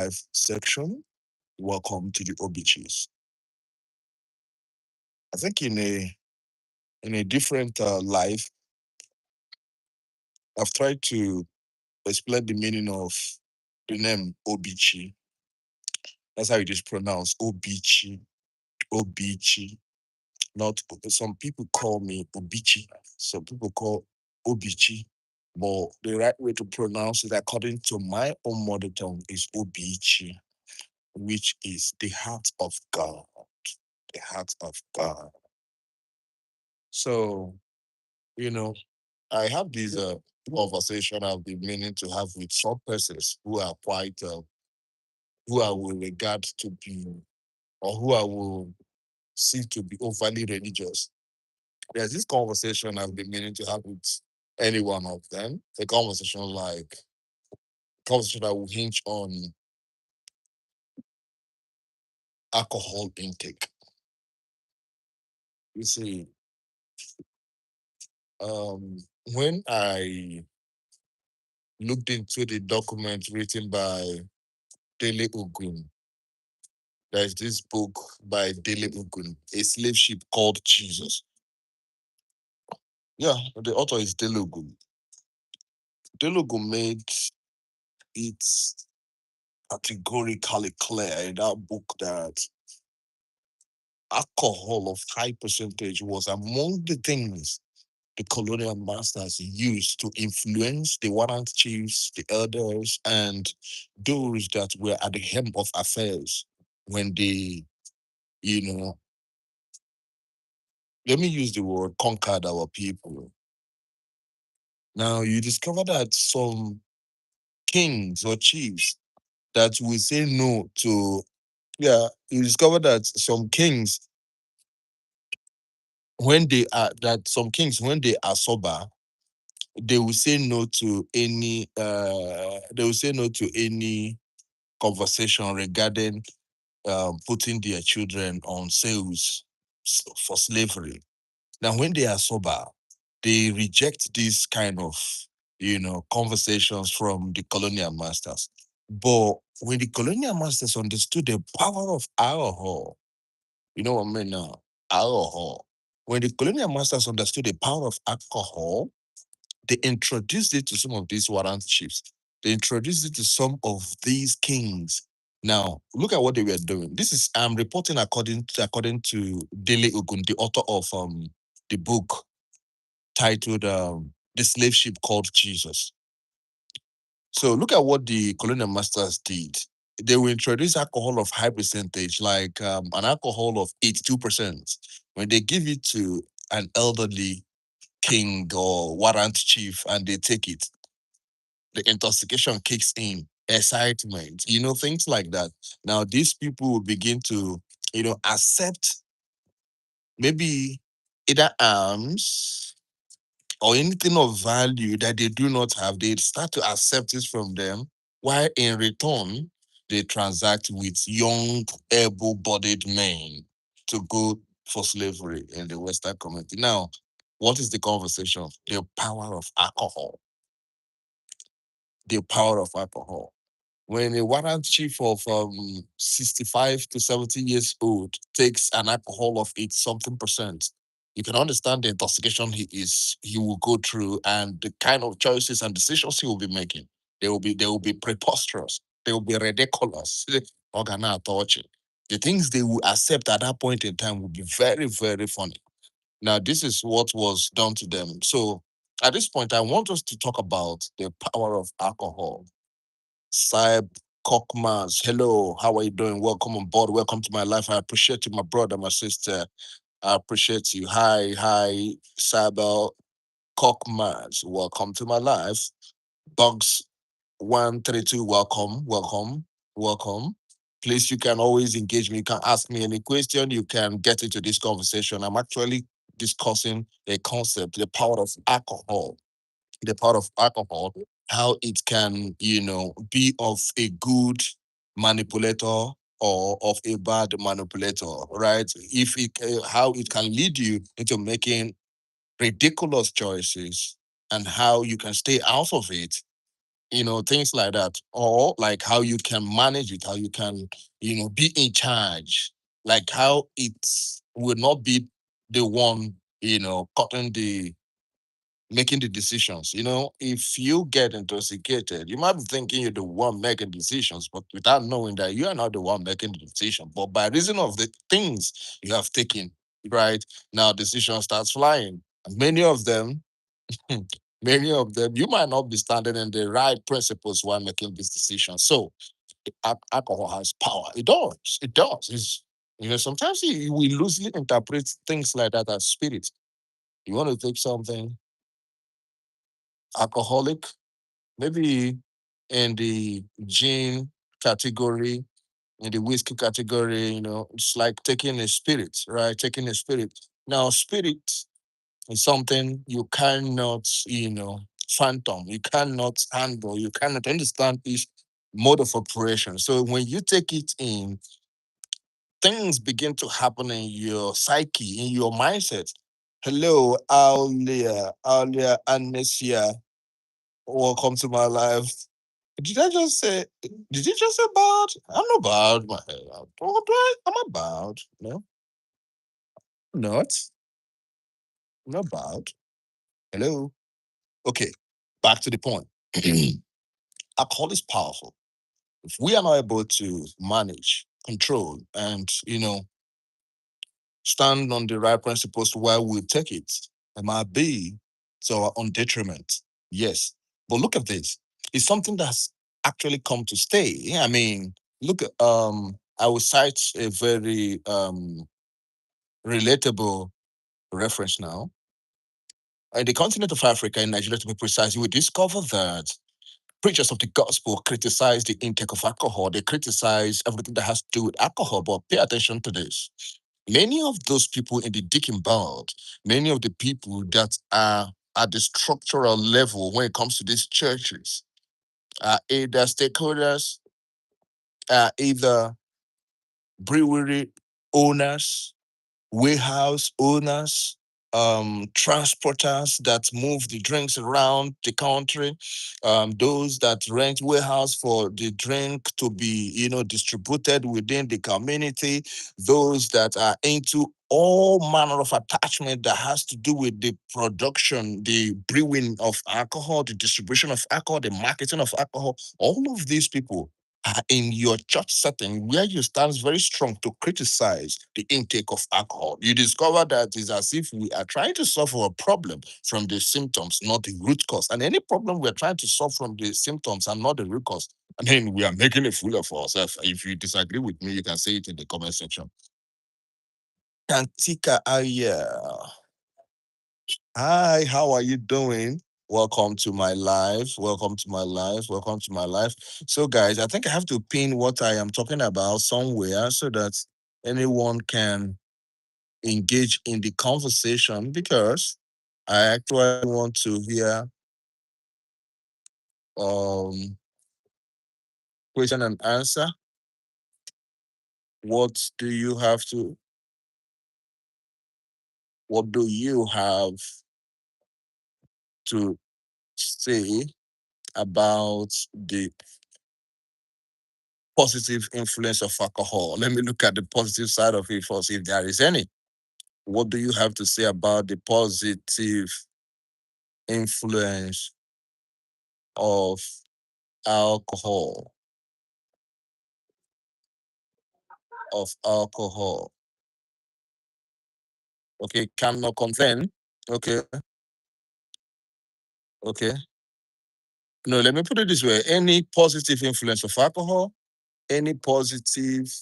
live section. Welcome to the OBICHI'S. I think in a different life, I've tried to explain the meaning of the name Obichi. That's how it is pronounced, Obichi, Obichi. Not some people call me Obichi, some people call Obichi, but the right way to pronounce it, according to my own mother tongue, is Obichi, which is the heart of God. The heart of God. So, you know, I have this conversation I've been meaning to have with some persons who are quite, who I will regard to be, or who I will see to be overly religious. There's this conversation I've been meaning to have with any one of them. A conversation that will hinge on alcohol intake. You see, um, when I looked into the document written by Dele Ogun, there's this book by Dele Ogun, A Slave Ship Called Jesus. Yeah, the author is Dele Ogun. Dele Ogun made it categorically clear in that book that alcohol of high percentage was among the things the colonial masters used to influence the warrant chiefs, the elders, and those that were at the helm of affairs when they, you know, let me use the word conquered our people. Now, you discover that some kings or chiefs that will say no to, yeah, you discover that some kings, some kings, when they are sober, they will say no to any conversation regarding putting their children on sales for slavery. Now, when they are sober, they reject this kind of, conversations from the colonial masters. But when the colonial masters understood the power of alcohol, you know what I mean now? Alcohol. When the colonial masters understood the power of alcohol, they introduced it to some of these warrant chiefs. They introduced it to some of these kings. Now, look at what they were doing. This is I'm reporting according to Dele Ogun, the author of the book titled "The Slave Ship Called Jesus." So look at what the colonial masters did. They will introduce alcohol of high percentage, like an alcohol of 82%. When they give it to an elderly king or warrant chief and they take it, the intoxication kicks in, excitement, things like that. Now, these people will begin to, accept maybe either arms or anything of value that they do not have. They start to accept it from them, while in return, they transact with young, able bodied men to go for slavery in the Western community. Now, what is the conversation? The power of alcohol. The power of alcohol. When a warrant chief of 65 to 70 years old takes an alcohol of 8 something percent, you can understand the intoxication he will go through and the kind of choices and decisions he will be making. They will be preposterous. They will be ridiculous. Organa touching. The things they will accept at that point in time will be very, very funny. Now, this is what was done to them. So at this point, I want us to talk about the power of alcohol. Saib Kokmaz, hello, how are you doing? Welcome on board. Welcome to my life. I appreciate you, my brother, my sister. I appreciate you. Hi, Sabel Kokmaz. Welcome to my life. Bugs 132, welcome. Please, you can always engage me. You can ask me any question. You can get into this conversation. I'm actually discussing a concept, the power of alcohol, how it can, be of a good manipulator or of a bad manipulator, right? How it can lead you into making ridiculous choices and how you can stay out of it things like that, or like how you can manage it, how you can, be in charge, like how it will not be the one, cutting the making the decisions. If you get intoxicated, you might be thinking you're the one making decisions, but without knowing that you are not the one making the decision. But by reason of the things you have taken, right now, decision starts flying. And many of them, you might not be standing in the right principles while making this decision. So alcohol has power. It does. It does. Sometimes we loosely interpret things like that as spirit. You want to take something alcoholic, maybe in the gin category, in the whiskey category, it's like taking a spirit, right? Taking a spirit. Now, spirit is something you cannot, phantom, you cannot handle, you cannot understand its mode of operation. So when you take it in, things begin to happen in your psyche, in your mindset. Hello, Aulia, Anesia. Welcome to my life. Did I just say? Did you just say bad? I'm not bad. What do I'm not bad. No, not not bad. Hello. Okay, back to the point. Alcohol is powerful. If we are not able to manage, control, and stand on the right principles while we take it, it might be to our own detriment. Yes, but look at this. It's something that's actually come to stay. Yeah, I mean, look at I will cite a very relatable reference now. In the continent of Africa, in Nigeria to be precise, you will discover that preachers of the gospel criticize the intake of alcohol. They criticize everything that has to do with alcohol. But pay attention to this. Many of those people in the deacon board, many of the people that are at the structural level when it comes to these churches, are either stakeholders, are either brewery owners, warehouse owners, transporters that move the drinks around the country, those that rent warehouse for the drink to be, distributed within the community, those that are into all manner of attachment that has to do with the production, the brewing of alcohol, the distribution of alcohol, the marketing of alcohol, all of these people in your church setting where you stand very strong to criticize the intake of alcohol. You discover that it's as if we are trying to solve a problem from the symptoms, not the root cause. And any problem we're trying to solve from the symptoms and not the root cause, I mean, we are making a fool of ourselves. If you disagree with me, you can say it in the comment section. Kantika Aya. Hi, how are you doing? Welcome to my live. Welcome to my live. Welcome to my live. So, guys, I think I have to pin what I am talking about somewhere so that anyone can engage in the conversation because I actually want to hear um question and answer. What do you have to what do you have to say about the positive influence of alcohol? Let me look at the positive side of it first, if there is any. What do you have to say about the positive influence of alcohol? Of alcohol. Okay, cannot complain. Okay, okay. No, let me put it this way. Any positive influence of alcohol, any positive,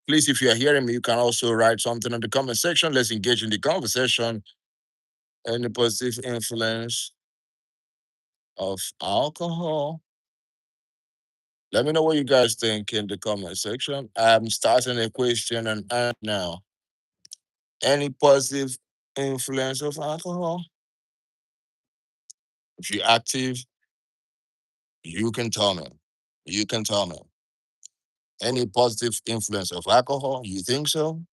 please, if you are hearing me, you can also write something in the comment section. Let's engage in the conversation. Any positive influence of alcohol? Let me know what you guys think in the comment section. I'm starting a question and answer now. Any positive influence of alcohol? If you're active, you can tell me. You can tell me. Any positive influence of alcohol? You think so?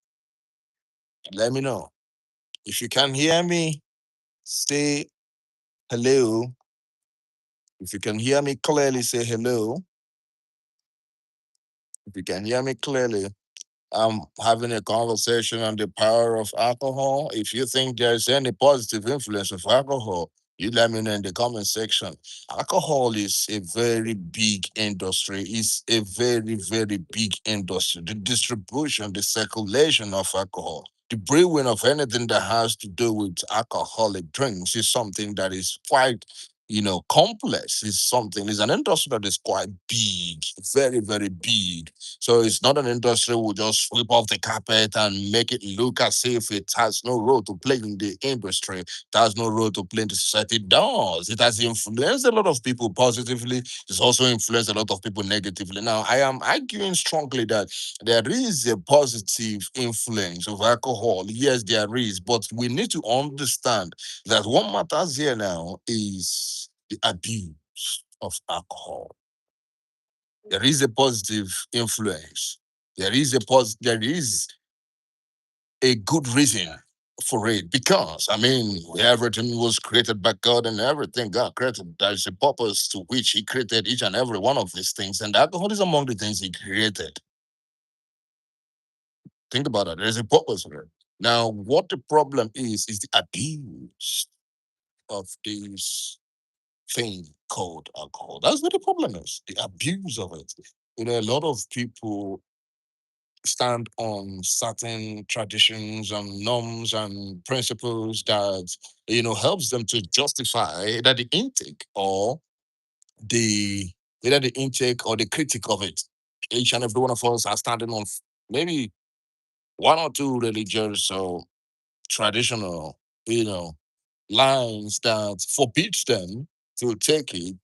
Let me know. If you can hear me, say hello. If you can hear me clearly, say hello. If you can hear me clearly, I'm having a conversation on the power of alcohol. If you think there's any positive influence of alcohol, you let me know in the comment section. Alcohol is a very big industry. It's a very, very big industry. The distribution, the circulation of alcohol, the brewing of anything that has to do with alcoholic drinks is something that is quite, complex. It's something, it's an industry that is quite big, very, very big. So it's not an industry will just sweep off the carpet and make it look as if it has no role to play in the industry. It has no role to play in the society. It does. It has influenced a lot of people positively. It's also influenced a lot of people negatively. Now, I am arguing strongly that there is a positive influence of alcohol. Yes, there is, but we need to understand that what matters here now is the abuse of alcohol. There is a positive influence. There is a good reason for it because everything was created by God and everything God created. There's a purpose to which He created each and every one of these things, and alcohol is among the things He created. Think about it. There's a purpose for it. Now, what the problem is the abuse of this thing called alcohol. That's what the problem is. The abuse of it. A lot of people stand on certain traditions and norms and principles that helps them to justify that the intake or the either the intake or the critique of it. Each and every one of us are standing on maybe one or two religious or traditional, lines that forbids them to take in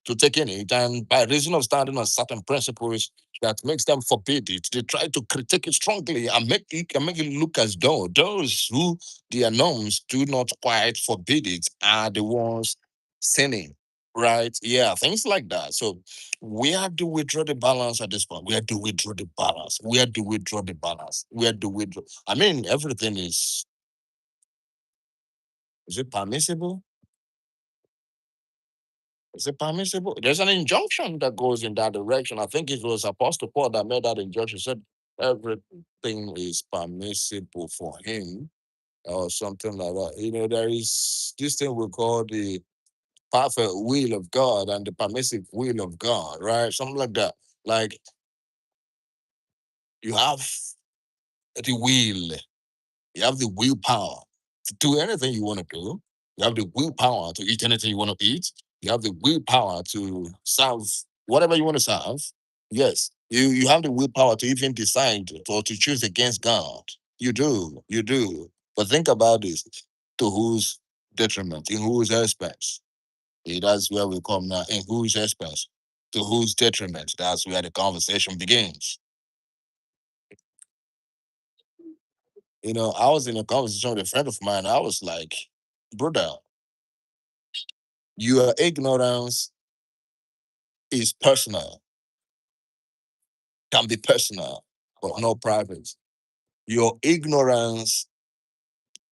it, and by reason of standing on certain principles that makes them forbid it, they try to critique it strongly and make it look as though those who their norms do not quite forbid it are the ones sinning. Right? Yeah, things like that. So we have to withdraw the balance at this point. We have to withdraw the balance. We have to withdraw the balance. We have to withdraw. Everything is it permissible? Is it permissible? There's an injunction that goes in that direction. I think it was Apostle Paul that made that injunction. Said everything is permissible for him, or something like that. There is this thing we call the perfect will of God and the permissive will of God, right? Something like that. Like you have the will, you have the willpower to do anything you want to do. You have the willpower to eat anything you want to eat. You have the willpower to serve whatever you want to serve. Yes, you have the willpower to even decide or to choose against God. You do, you do. But think about this: to whose detriment? In whose expense? That's where we come now. In whose expense? To whose detriment? That's where the conversation begins. I was in a conversation with a friend of mine. I was like, brother, your ignorance is personal, can be personal, but not private. Your ignorance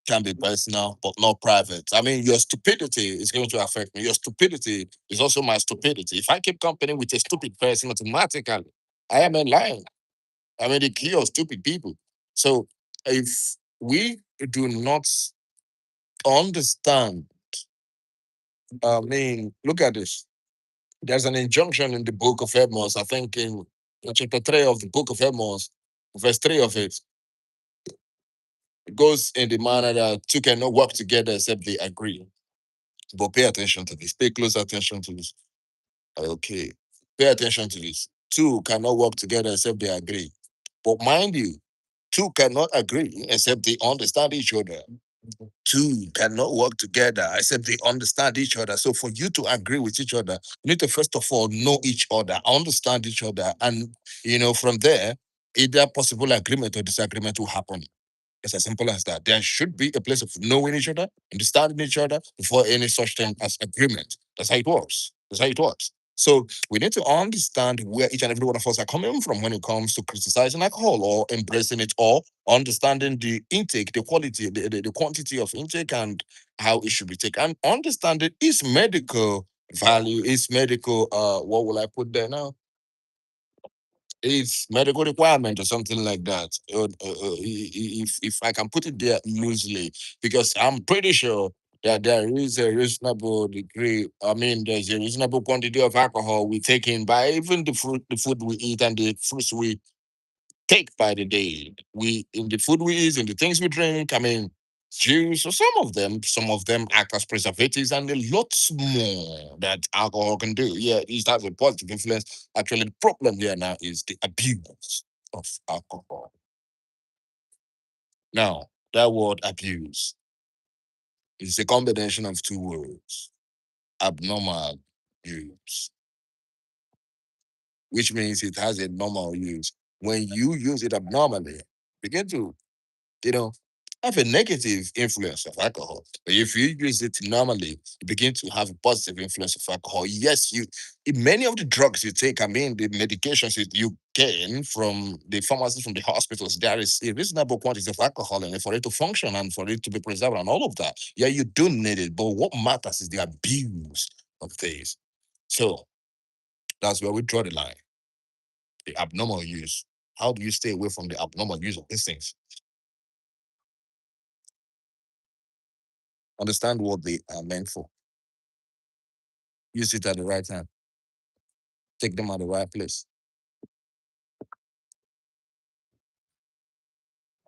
can be personal, but not private. Your stupidity is going to affect me. Your stupidity is also my stupidity. If I keep company with a stupid person, automatically, I am in line. The key of stupid people. So if we do not understand, look at this. There's an injunction in the book of Amos, I think in chapter 3 of the book of Amos, verse 3 of it. It goes in the manner that two cannot work together except they agree. But pay attention to this. Pay close attention to this. Okay. Pay attention to this. Two cannot work together except they agree. But mind you, two cannot agree except they understand each other. Two cannot work together except they understand each other. So for you to agree with each other, you need to first of all know each other, understand each other, and from there, either possible agreement or disagreement will happen. It's as simple as that. There should be a place of knowing each other, understanding each other before any such thing as agreement. That's how it works. That's how it works. So we need to understand where each and every one of us are coming from when it comes to criticizing alcohol or embracing it, or understanding the intake, the quality, the quantity of intake and how it should be taken. And understanding is medical Value is medical. What will I put there now? It's medical requirement or something like that. If I can put it there loosely, because I'm pretty sure that there is a reasonable degree. I mean, there's a reasonable quantity of alcohol we take in by even the food we eat and the fruits we take by the day. We in the food we eat, in the things we drink. I mean, juice. So some of them act as preservatives, and a lot more that alcohol can do. Yeah, it has a positive influence. Actually, the problem here now is the abuse of alcohol. Now, that word abuse is a combination of two words: abnormal use, which means it has a normal use. When you use it abnormally, begin to you know, have a negative influence of alcohol. But if you use it normally, you begin to have a positive influence of alcohol. Yes, you in many of the drugs you take, I mean the medications you gain from the pharmacies, from the hospitals, there is a reasonable quantity of alcohol in it for it to function and for it to be preserved and all of that. Yeah, you do need it, but what matters is the abuse of these. So that's where we draw the line. The abnormal use. How do you stay away from the abnormal use of these things? Understand what they are meant for. Use it at the right time. Take them at the right place.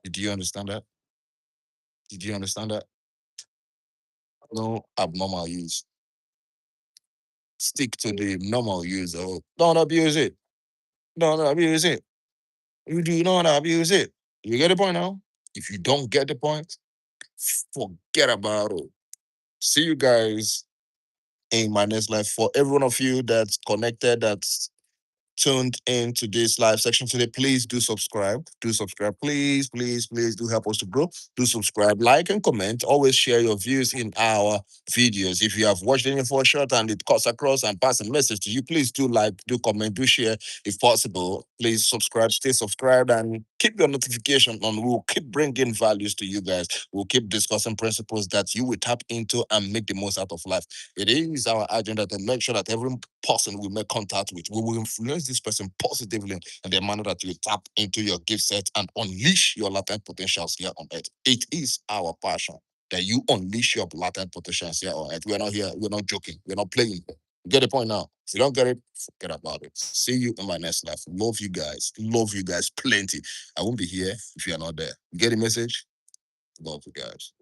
Did you understand that? Did you understand that? No abnormal use. Stick to the normal use. Oh, don't abuse it. Don't abuse it. You do not abuse it. You get the point now? If you don't get the point, forget about it. See you guys in my next life. For every one of you that's connected, that's tuned into this live section today, please do subscribe. Do subscribe. Please, please, please do help us to grow. Do subscribe, like, and comment. Always share your views in our videos. If you have watched any for a short and it cuts across and pass a message to you, please do like, do comment, do share if possible. Please subscribe, stay subscribed, and keep your notification on. We'll keep bringing values to you guys. We'll keep discussing principles that you will tap into and make the most out of life. It is our agenda to make sure that every person we make contact with, we will influence this person positively in the manner that you tap into your gift set and unleash your latent potentials here on earth. It is our passion that you unleash your latent potentials here on earth. We're not here, we're not joking, we're not playing. You get the point now? If you don't get it, forget about it. See you in my next life. Love you guys. Love you guys plenty. I won't be here if you're not there. You get the message? Love you guys.